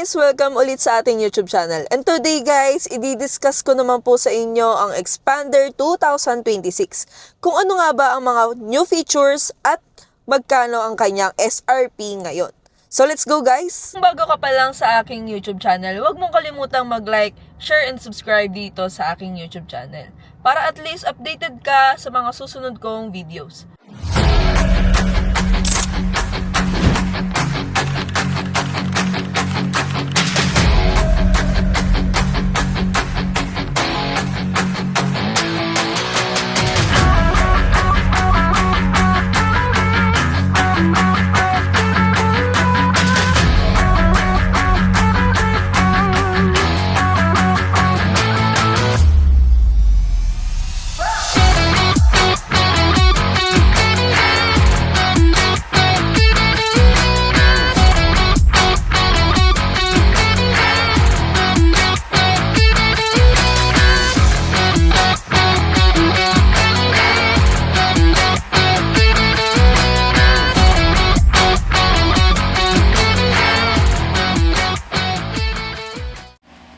guys! Welcome ulit sa ating YouTube channel. And today guys, i-discuss ko naman po sa inyo ang Xpander 2026. Kung ano nga ba ang mga new features at magkano ang kanyang SRP ngayon. So let's go guys! Kung bago ka pa lang sa aking YouTube channel, huwag mong kalimutang mag-like, share, and subscribe dito sa aking YouTube channel. Para at least updated ka sa mga susunod kong videos.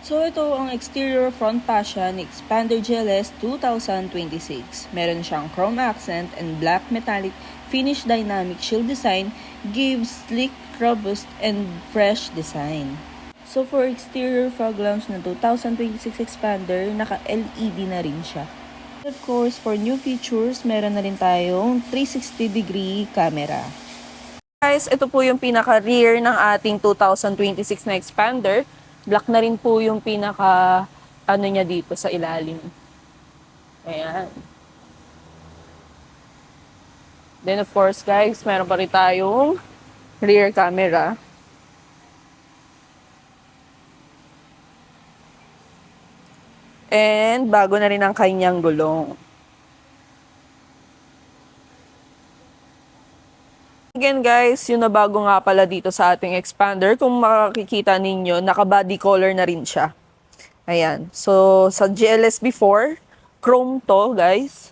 So ito ang exterior front fascia ni Xpander GLS 2026. Meron siyang chrome accent and black metallic finish dynamic shield design, gives sleek, robust, and fresh design. So for exterior fog lamps ng 2026 Xpander, naka-LED na rin siya. Of course, for new features, meron na rin tayong 360-degree camera. Guys, ito po yung pinaka-rear ng ating 2026 na Xpander. Black na rin po yung pinaka niya dito sa ilalim. Ayan. Then of course guys, meron pa rin tayong rear camera. And bago na rin ang kanyang gulong. Again guys, yung nabago nga pala dito sa ating Xpander, kung makikita ninyo, naka-body color na rin siya. Ayan. So, sa GLS before, chrome to guys.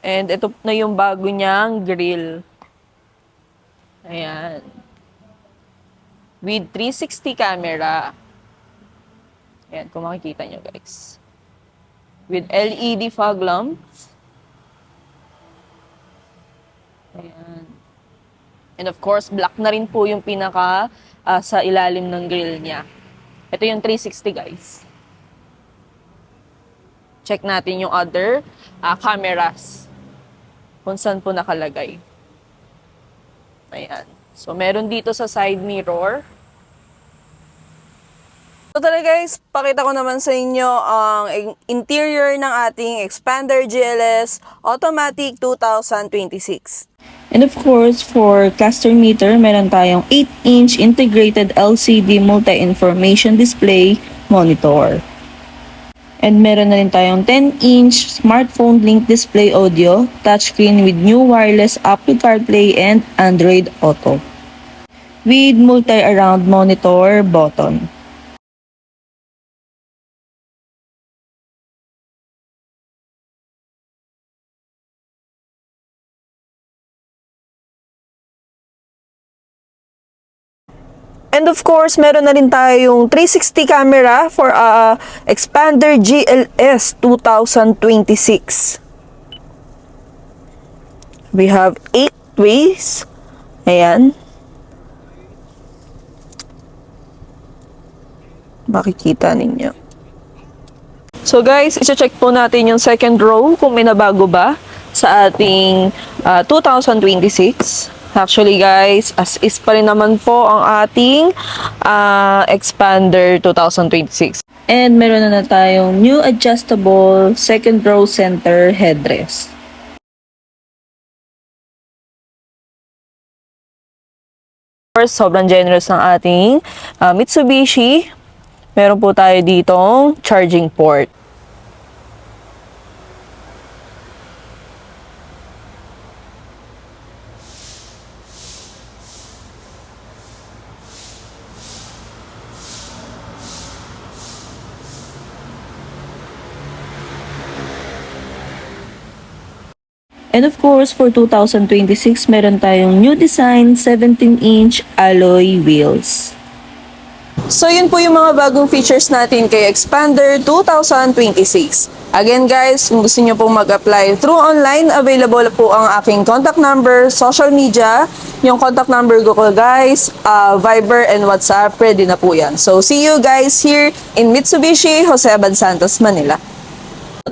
And ito na yung bago niyang grille. Ayan. With 360 camera. Ayan, kung makikita nyo guys. With LED fog lamps. Ayan. And of course, black na rin po yung pinaka sa ilalim ng grill niya. Ito yung 360 guys. Check natin yung other cameras. Kung saan po nakalagay. Ayan. So, meron dito sa side mirror. So talaga guys, pakita ko naman sa inyo ang interior ng ating Xpander GLS Automatic 2026. And of course, for cluster meter, meron tayong 8-inch integrated LCD multi-information display monitor. And meron na rin tayong 10-inch smartphone link display audio, touchscreen with new wireless Apple CarPlay and Android Auto. With multi-around monitor button. And of course, meron na rin tayong 360 camera for Xpander GLS 2026. We have 8 ways. Ayan. Makikita ninyo. So guys, i-check po natin yung second row kung may nabago ba sa ating 2026. Actually guys, as is pa rin naman po ang ating Xpander 2026. And meron na tayong new adjustable second row center headrest. First, sobrang generous ng ating Mitsubishi. Meron po tayo ditong charging port. And of course, for 2026, meron tayong new design 17-inch alloy wheels. So yun po yung mga bagong features natin kay Xpander 2026. Again guys, kung gusto nyo pong mag-apply through online, available po ang aking contact number, social media, yung contact number ko guys, Viber and WhatsApp, ready na po yan. So see you guys here in Mitsubishi, Jose Abad Santos, Manila.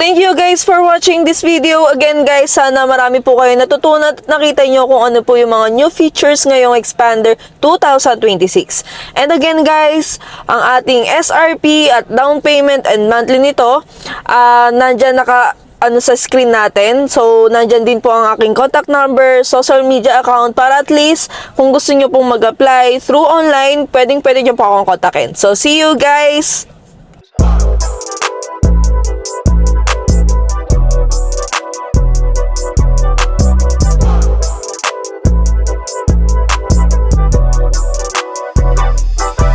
Thank you guys for watching this video. Again guys, sana marami po kayo natutunan at nakita nyo kung ano po yung mga new features ngayong Xpander 2026. And again guys, ang ating SRP at down payment and monthly nito, nandyan sa screen natin. So, nandyan din po ang aking contact number, social media account, para at least kung gusto nyo pong mag-apply through online, pwede nyo po akong kontakin. So, see you guys!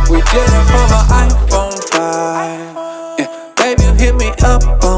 We did it for my iPhone 5. Yeah, baby, hit me up on